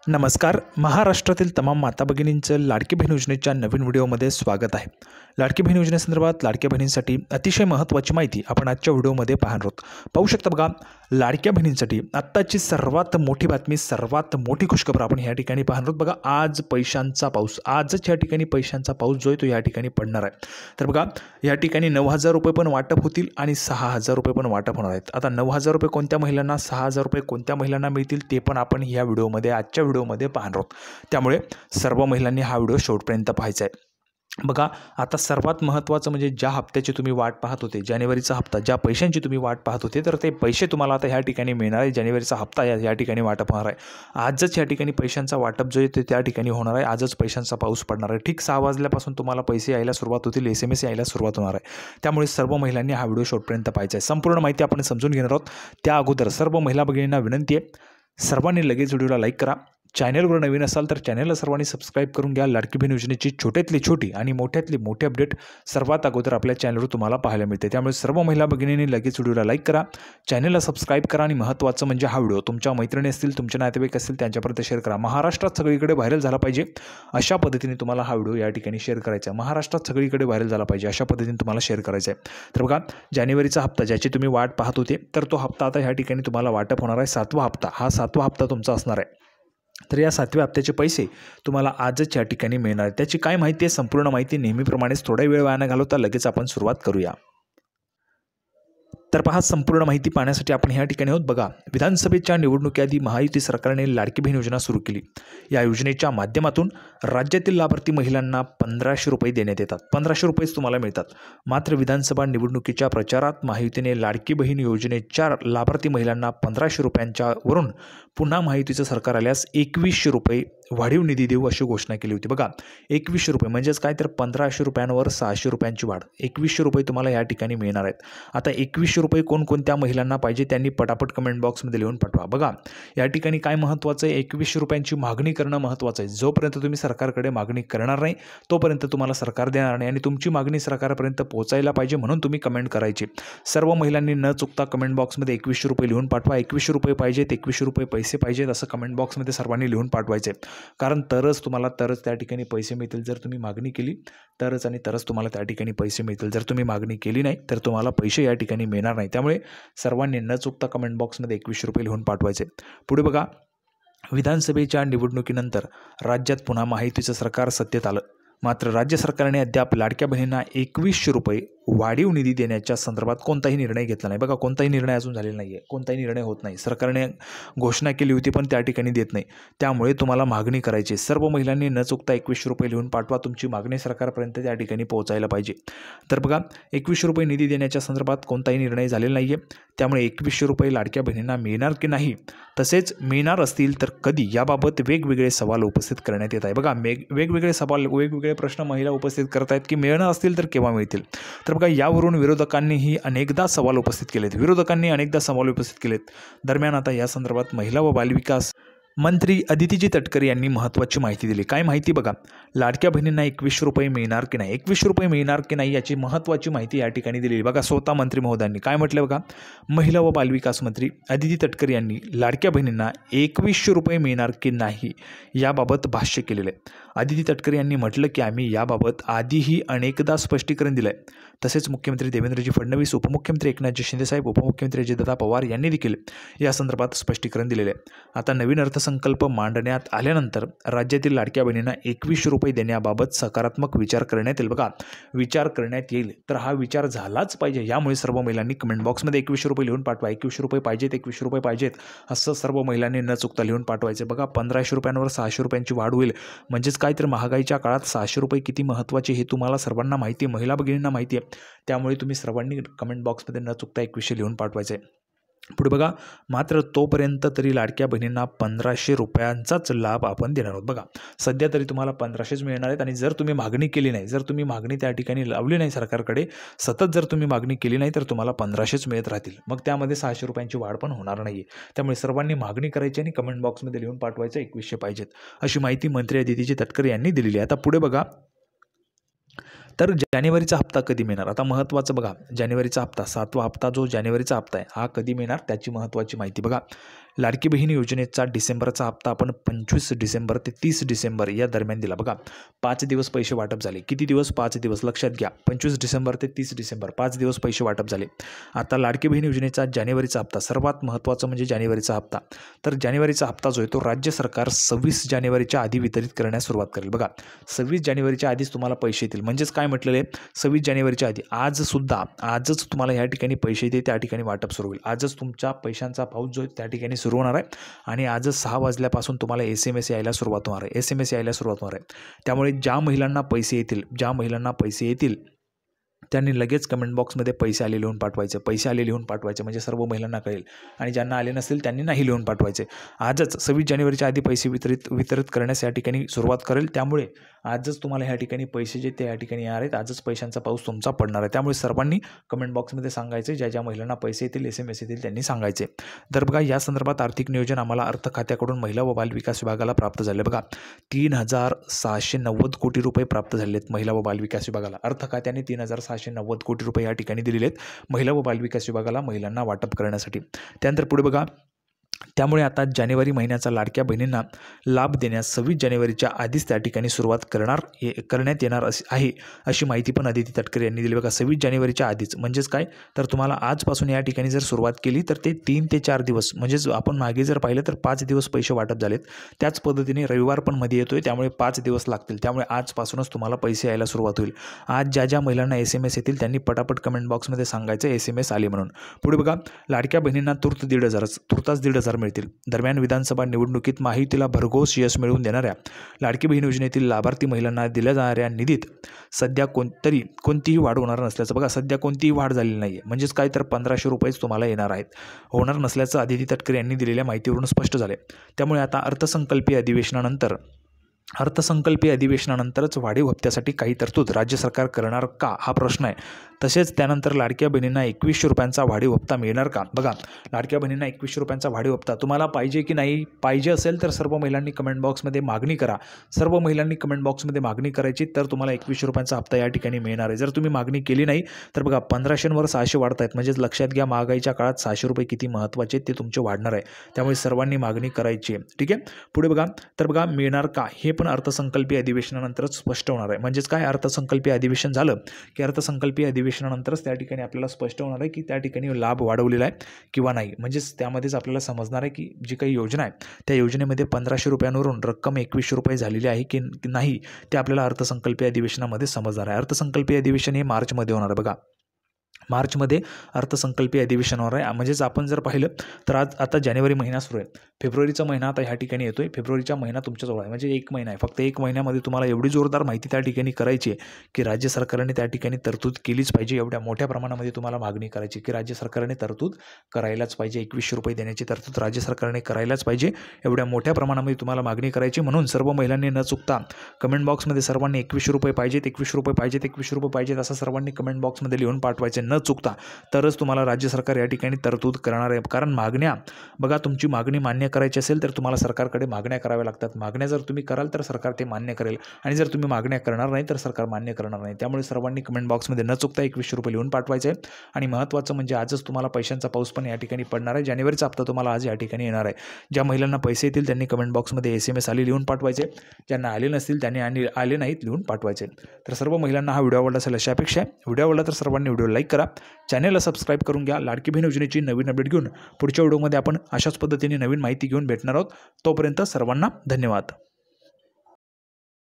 नमस्कार. महाराष्ट्रातील तमाम माता भगिनींचं लाडकी बहीण योजनेच्या नवीन व्हिडिओमध्ये स्वागत आहे. लाडकी बहीण योजनेसंदर्भात लाडक्या बहिणींसाठी अतिशय महत्त्वाची माहिती आपण आजच्या व्हिडिओमध्ये पाहणार आहोत. पाहू शकता बघा, लाडक्या बहिणींसाठी आत्ताची सर्वात मोठी बातमी, सर्वात मोठी खुशखबर आपण या ठिकाणी पाहणार आहोत. बघा, आज पैशांचा पाऊस, आजच या ठिकाणी पैशांचा पाऊस जो आहे तो या ठिकाणी पडणार आहे. तर बघा, या ठिकाणी 9,000 रुपये पण वाटप होतील आणि 6,000 रुपये पण वाटप होणार आहेत. आता 9,000 रुपये कोणत्या महिलांना, 6,000 रुपये कोणत्या महिलांना मिळतील ते पण आपण या व्हिडिओमध्ये, आजच्या व्हिडिओमध्ये पाहणार आहोत. त्यामुळे सर्व महिलांनी हा व्हिडिओ शेवटपर्यंत पाहायचा आहे. बघा, आता सर्वात महत्त्वाचं म्हणजे ज्या हप्त्याची तुम्ही वाट पाहत होते, जानेवारीचा हप्ता, ज्या पैशांची तुम्ही वाट पाहत होते, तर ते पैसे तुम्हाला आता ह्या ठिकाणी मिळणार आहे. जानेवारीचा हप्ता या ठिकाणी वाटप होणार आहे. आजच या ठिकाणी पैशांचा वाटप जो आहे ते त्या ठिकाणी होणार आहे. आजच पैशांचा पाऊस पडणार आहे. ठीक 6 वाजल्यापासून तुम्हाला पैसे यायला सुरुवात होतील, SMS यायला सुरुवात होणार आहे. त्यामुळे सर्व महिलांनी हा व्हिडिओ शेवटपर्यंत पाहायचा आहे. संपूर्ण माहिती आपण समजून घेणार आहोत. त्या अगोदर सर्व महिला भगिनींना विनंती आहे, सर्वांनी लगेच व्हिडिओला लाईक करा. चॅनलवर नवीन असाल तर चॅनलला सर्वांनी सबस्क्राईब करून घ्या. लाडकी बहीण योजनेची छोट्यातली छोटी आणि मोठ्यातली मोठी अपडेट सर्वात अगोदर आपल्या चॅनलवर तुम्हाला पाहायला मिळते. त्यामुळे सर्व महिला भगिनींनी लगेच व्हिडिओला लाईक करा, चॅनलला सबस्क्राईब करा आणि महत्त्वाचं म्हणजे हा व्हिडिओ तुमच्या मैत्रिणी असतील, तुमचे नातेवाईक असतील त्यांच्यापर्यंत शेअर करा. महाराष्ट्रात सगळीकडे व्हायरल झाला पाहिजे अशा पद्धतीने तुम्हाला हा व्हिडिओ या ठिकाणी शेअर करायचा आहे. महाराष्ट्रात सगळीकडे व्हायरल झाला पाहिजे अशा पद्धतीने तुम्हाला शेअर करायचा आहे. तर बघा, जानेवारीचा हप्ता ज्याची तुम्ही वाट पाहत होते, तर तो हप्ता आता ह्या ठिकाणी तुम्हाला वाटप होणार आहे. 7वा हप्ता, हा 7वा हप्ता तुमचा असणार आहे. तर या 7व्या हप्त्याचे पैसे तुम्हाला आजच या ठिकाणी मिळणार आहेत. त्याची काय माहिती आहे, संपूर्ण माहिती नेहमीप्रमाणेच थोडा वेळ वाया न घालवता लगेच आपण सुरुवात करूया. तर पहा, संपूर्ण माहिती पाहण्यासाठी आपण ह्या ठिकाणी आहोत. बघा, विधानसभेच्या निवडणुकीआधी महायुती सरकारने लाडकी बहीण योजना सुरू केली. या योजनेच्या माध्यमातून राज्यातील लाभार्थी महिलांना 1,500 रुपये देण्यात येतात. 1,500 रुपयेच तुम्हाला मिळतात. मात्र विधानसभा निवडणुकीच्या प्रचारात महायुतीने लाडकी बहीण योजनेच्या लाभार्थी महिलांना 1,500 रुपयांच्या वरून पुन्हा महायुतीचं सरकार आल्यास 2,100 रुपये वाढीव निधी देऊ अशी घोषणा केली होती. बघा, 2,100 रुपये म्हणजेच काय, तर 1,500 रुपयांवर 600 रुपयांची वाढ, 2,100 रुपये तुम्हाला या ठिकाणी मिळणार आहेत. आता 2,100 रुपये कोणकोणत्या महिलांना पाहिजे त्यांनी पटापट कमेंट बॉक्समध्ये लिहून पाठवा. बघा, या ठिकाणी काय महत्त्वाचं आहे, 2,100 रुपयांची मागणी करणं महत्त्वाचं आहे. जोपर्यंत तुम्ही सरकारकडे मागणी करणार नाही तोपर्यंत तुम्हाला सरकार देणार नाही आणि तुमची मागणी सरकारपर्यंत पोहोचायला पाहिजे म्हणून तुम्ही कमेंट करायची. सर्व महिलांनी न चुकता कमेंट बॉक्समध्ये 2,100 रुपये लिहून पाठवा. 2,100 रुपये पाहिजेत, 2,100 रुपये पैसे पाहिजेत असं कमेंट बॉक्समध्ये सर्वांनी लिहून पाठवायचे. कारण तरच त्या ठिकाणी पैसे मिळतील. जर तुम्ही मागणी केली तरच तुम्हाला त्या ठिकाणी पैसे मिळतील. जर तुम्ही मागणी केली नाही तर तुम्हाला पैसे या ठिकाणी मिळणार नाही. त्यामुळे सर्वांनी न चुकता कमेंट बॉक्समध्ये 2,100 रुपये लिहून पाठवायचे. पुढे बघा, विधानसभेच्या निवडणुकीनंतर राज्यात पुन्हा महायुतीचं सरकार सत्तेत आलं. मात्र राज्य सरकारने अद्याप लाडक्या बहिणींना 2,100 रुपये वाढीव निधी देण्याच्या संदर्भात कोणताही निर्णय घेतला नाही. बघा, कोणताही निर्णय अजून झालेला नाही आहे, कोणताही निर्णय होत नाही. सरकारने घोषणा केली होती पण त्या ठिकाणी देत नाही. त्यामुळे तुम्हाला मागणी करायची. सर्व महिलांनी न चुकता 2,100 रुपये लिहून पाठवा. तुमची मागणी सरकारपर्यंत त्या ठिकाणी पोहोचायला पाहिजे. तर बघा, 2,100 रुपये निधी देण्याच्या संदर्भात कोणताही निर्णय झालेला नाही आहे. त्यामुळे 2,100 रुपये लाडक्या बहिणींना मिळणार की नाही, तसेच मिळणार असतील तर कधी, याबाबत वेगवेगळे सवाल उपस्थित करण्यात येत आहे. बघा, वेगवेगळे प्रश्न महिला उपस्थित करत आहेत की मिळणार असतील तर केव्हा मिळतील. तर बघा, यावरून विरोधकांनी अनेकदा सवाल उपस्थित केलेत. दरम्यान आता या संदर्भात महिला व बालविकास मंत्री अदितीजी तटकरे यांनी महत्त्वाची माहिती दिली. काय माहिती बघा, लाडक्या बहिणींना 2,100 रुपये मिळणार की नाही, 2,100 रुपये मिळणार की नाही याची महत्त्वाची माहिती या ठिकाणी दिली. बघा, स्वतः मंत्री महोदयांनी काय म्हटलं बघा, महिला व बालविकास मंत्री अदिती तटकरे यांनी लाडक्या बहिणींना 2,100 रुपये मिळणार की नाही याबाबत भाष्य केलेलं आहे. अदिती तटकरे यांनी म्हटलं की आम्ही याबाबत आधीही अनेकदा स्पष्टीकरण दिलं आहे. तसेच मुख्यमंत्री देवेंद्रजी फडणवीस, उपमुख्यमंत्री एकनाथजी शिंदेसाहेब, उपमुख्यमंत्री अजितदादा पवार यांनी देखील या संदर्भात स्पष्टीकरण दिलेले आहे. आता नवीन अर्थसंकल्प मांडण्यात आल्यानंतर राज्यातील लाडक्या बहिणींना 2,100 रुपये देण्याबाबत सकारात्मक विचार करण्यात येईल. बघा, विचार करण्यात येईल, तर हा विचार झालाच पाहिजे. यामुळे सर्व महिलांनी कमेंट बॉक्समध्ये 2,100 रुपये लिहून पाठवा. 2,100 रुपये पाहिजेत, 2,100 रुपये पाहिजेत असं सर्व महिलांनी न चुकता लिहून पाठवायचे. बघा, 1,500 रुपयांवर 600 रुपयांची वाढ होईल. म्हणजेच काय, तर महागाईच्या काळात 600 रुपये किती महत्त्वाचे हे तुम्हाला सर्वांना माहिती आहे, महिला भगिनींना माहिती आहे. त्यामुळे तुम्ही सर्वांनी कमेंट बॉक्समध्ये न चुकता 2,100 लिहून पाठवायचे. पुढे बघा, मात्र तोपर्यंत तरी लाडक्या बहिणींना 1,500 रुपयांचाच लाभ आपण देणार आहोत. बघा, सध्या तरी तुम्हाला 1,500च मिळणार आहेत आणि जर तुम्ही मागणी केली नाही, जर तुम्ही मागणी त्या ठिकाणी लावली नाही सरकारकडे, सतत जर तुम्ही मागणी केली नाही तर तुम्हाला 1,500च मिळत राहतील. मग त्यामध्ये 600 रुपयांची वाढ पण होणार नाही. त्यामुळे सर्वांनी मागणी करायची आणि कमेंट बॉक्समध्ये लिहून पाठवायचं 2,100 पाहिजेत अशी माहिती मंत्री अदितीजी तटकरे यांनी दिलेली आहे. आता पुढे बघा, तर जानेवारीचा हप्ता कधी मिळणार? आता महत्त्वाचं बघा, जानेवारीचा हप्ता 7वा हप्ता जो जानेवारीचा हप्ता आहे हा कधी मिळणार त्याची महत्त्वाची माहिती बघा. लाडकी बहीण योजनेचा डिसेंबरचा हप्ता आपण 25 डिसेंबर ते 30 डिसेंबर या दरम्यान दिला. बघा 5 दिवस पैसे वाटप झाले. किती दिवस? 5 दिवस. लक्षात घ्या, 25 डिसेंबर ते 30 डिसेंबर 5 दिवस पैसे वाटप झाले. आता लाडकी बहीण योजनेचा जानेवारीचा हप्ता, सर्वात महत्त्वाचं म्हणजे जानेवारीचा हप्ता. तर जानेवारीचा हप्ता जो आहे तो राज्य सरकार 26 जानेवारीच्या आधी वितरित करण्यास सुरुवात करेल. बघा 26 जानेवारीच्या आधीच तुम्हाला पैसे येतील. म्हणजेच काय म्हटलेलं आहे, 26 जानेवारीच्या आधी आजच तुम्हाला या ठिकाणी पैसे येते, त्या ठिकाणी वाटप सुरू होईल. आजच तुमच्या पैशांचा पाऊस जो आहे त्या ठिकाणी सुरू होणार आहे आणि आजच 6 वाजल्यापासून तुम्हाला SMS यायला सुरुवात होणार आहे. SMS यायला सुरुवात होणार आहे. त्यामुळे ज्या महिलांना पैसे येतील त्यांनी लगेच कमेंट बॉक्समध्ये पैसे आले लिहून पाठवायचे म्हणजे सर्व महिलांना कळेल. आणि ज्यांना आले नसतील त्यांनी नाही लिहून पाठवायचे. आजच 26 जानेवारीच्या आधी पैसे वितरित करण्यास या ठिकाणी सुरुवात करेल. त्यामुळे आजच तुम्हाला ह्या ठिकाणी पैसे जे ते या ठिकाणी येणार आहेत. आजच पैशांचा पाऊस तुमचा पडणार आहे. त्यामुळे सर्वांनी कमेंट बॉक्समध्ये सांगायचे, ज्या महिलांना पैसे येतील, SMS येतील त्यांनी सांगायचे. तर बघा या संदर्भात आर्थिक नियोजन आम्हाला अर्थ खात्याकडून महिला व बालविकास विभागाला प्राप्त झाले. बघा 3,690 कोटी रुपये प्राप्त झाले आहेत महिला व बालविकास विभागाला. अर्थ खात्याने 3,690 कोटी रुपये या ठिकाणी दिलेले आहेत महिला व बालविकास विभागाला महिलांना वाटप करण्यासाठी. त्यानंतर पुढे बघा, त्यामुळे आता जानेवारी महिन्याचा लाडक्या बहिणींना लाभ देण्यास 26 जानेवारीच्या आधीच त्या ठिकाणी सुरुवात करण्यात येणार आहे अशी माहिती पण अदिती तटकरे यांनी दिली. बघा 26 जानेवारीच्या आधीच म्हणजेच काय, तर तुम्हाला आजपासून या ठिकाणी जर सुरुवात केली तर ते 3 ते 4 दिवस, म्हणजेच आपण मागे जर पाहिलं तर 5 दिवस पैसे वाटप झालेत. त्याच पद्धतीने रविवार पण मध्ये येतोय, त्यामुळे 5 दिवस लागतील. त्यामुळे आजपासूनच तुम्हाला पैसे यायला सुरुवात होईल. आज ज्या महिलांना SMS येतील त्यांनी पटापट कमेंट बॉक्समध्ये सांगायचं SMS आले म्हणून. पुढे बघा, लाडक्या बहिणींना तुर्तास 1,500 मिळतील. दरम्यान विधानसभा निवडणुकीत महायुतीला भरघोस यश मिळवून देणाऱ्या लाडकी बहीण योजनेतील लाभार्थी महिलांना दिल्या जाणाऱ्या निधीत सध्या कोणतीही वाढ होणार नसल्याचं. बघा सध्या कोणतीही वाढ झालेली नाही आहे. म्हणजेच काय, तर 1,500 रुपयेच तुम्हाला येणार आहेत. होणार नसल्याचं अदिती तटकरे यांनी दिलेल्या माहितीवरून स्पष्ट झाले. त्यामुळे आता अर्थसंकल्पीय अधिवेशनानंतरच वाढीव हप्त्यासाठी काही तरतूद राज्य सरकार करणार का, हा प्रश्न आहे. तसेच त्यानंतर लाडक्या बहिणींना 2100 रुपयांचा वाढीव हप्ता मिळणार का. बघा लाडक्या बहिणींना 2100 रुपयांचा वाढीव हप्ता तुम्हाला पाहिजे की नाही, पाहिजे असेल तर सर्व महिलांनी कमेंट बॉक्समध्ये मागणी करा. सर्व महिलांनी कमेंट बॉक्समध्ये मागणी करायची, तर तुम्हाला 2100 रुपयांचा हप्ता या ठिकाणी मिळणार आहे. जर तुम्ही मागणी केली नाही तर बघा 1500वर 600 वाढत आहेत. म्हणजेच लक्षात घ्या, महागाईच्या काळात 600 रुपये किती महत्त्वाचे ते तुमचे वाढणार आहे. त्यामुळे सर्वांनी मागणी करायची आहे. ठीक आहे. पुढे बघा, तर बघा मिळणार का हे पण अर्थसंकल्पीय अधिवेशनानंतरच स्पष्ट होणार आहे. म्हणजेच काय, अर्थसंकल्पीय अधिवेशन झालं की अर्थसंकल्पीय अधिवेशनानंतरच त्या ठिकाणी आपल्याला स्पष्ट होणार आहे की त्या ठिकाणी लाभ वाढवलेला आहे किंवा नाही. म्हणजेच त्यामध्येच आपल्याला समजणार आहे की जी काही योजना आहे त्या योजनेमध्ये 1500 रुपयांवरून रक्कम 2100 रुपये झालेली आहे की नाही, ते आपल्याला अर्थसंकल्पीय अधिवेशनामध्ये समजणार आहे. अर्थसंकल्पीय अधिवेशन हे मार्चमध्ये होणार आहे. बघा मार्चमध्ये अर्थसंकल्पीय अधिवेशन होणार आहे. म्हणजेच आपण जर पाहिलं तर आता जानेवारी महिना सुरू आहे, फेब्रुवारीचा महिना आता ह्या ठिकाणी येतोय. फेब्रुवारीचा महिना तुमच्याजवळ आहे, म्हणजे 1 महिना आहे. फक्त 1 महिन्यामध्ये तुम्हाला एवढी जोरदार माहिती त्या ठिकाणी करायची आहे की राज्य सरकारने त्या ठिकाणी तरतूद केलीच पाहिजे. एवढ्या मोठ्या प्रमाणामध्ये तुम्हाला मागणी करायची की राज्य सरकारने तरतूद करायलाच पाहिजे. 2100 रुपये देण्याची तरतूद राज्य सरकारने करायलाच पाहिजे. एवढ्या मोठ्या प्रमाणामध्ये तुम्हाला मागणी करायची. म्हणून सर्व महिलांनी न चुकता कमेंट बॉक्समध्ये सर्वांनी 2100 रुपये पाहिजेत, 2100 रुपये पाहिजेत, 2100 रुपये पाहिजेत असं सर्वांनी कमेंट बॉक्समध्ये लिहून पाठवायचे न चुकता. तरच तुम्हाला राज्य सरकार या ठिकाणी तरतूद करणार आहे. कारण मागण्या बघा, तुमची मागणी मान्य करायची असेल तर तुम्हाला सरकारकडे मागण्या कराव्या लागतात. मागण्या जर तुम्ही कराल तर सरकार ते मान्य करेल, आणि जर तुम्ही मागण्या करणार नाही तर सरकार मान्य करणार नाही. त्यामुळे सर्वांनी कमेंट बॉक्समध्ये न चुकता 2100 रुपये लिहून पाठवायचे आहे. आणि महत्त्वाचं म्हणजे आजच तुम्हाला पैशांचा पाऊस पण या ठिकाणी पडणार आहे. जानेवारीचा हप्ता तुम्हाला आज या ठिकाणी येणार आहे. ज्या महिलांना पैसे येतील त्यांनी कमेंट बॉक्समध्ये SMS आले लिहून पाठवायचे. ज्यांना आले नसतील त्यांनी आले नाहीत लिहून पाठवायचे. तर सर्व महिलांना हा व्हिडिओ आवडला असेल अशी अपेक्षा आहे. व्हिडिओ आवडला तर सर्वांनी व्हिडिओ लाईक करा, चॅनलला सबस्क्राईब करून घ्या. लाडकी बहीण योजनेची नवीन अपडेट घेऊन पुढच्या व्हिडिओमध्ये आपण अशाच पद्धतीने नवीन माहिती घेऊन भेटणार आहोत. तोपर्यंत सर्वांना धन्यवाद.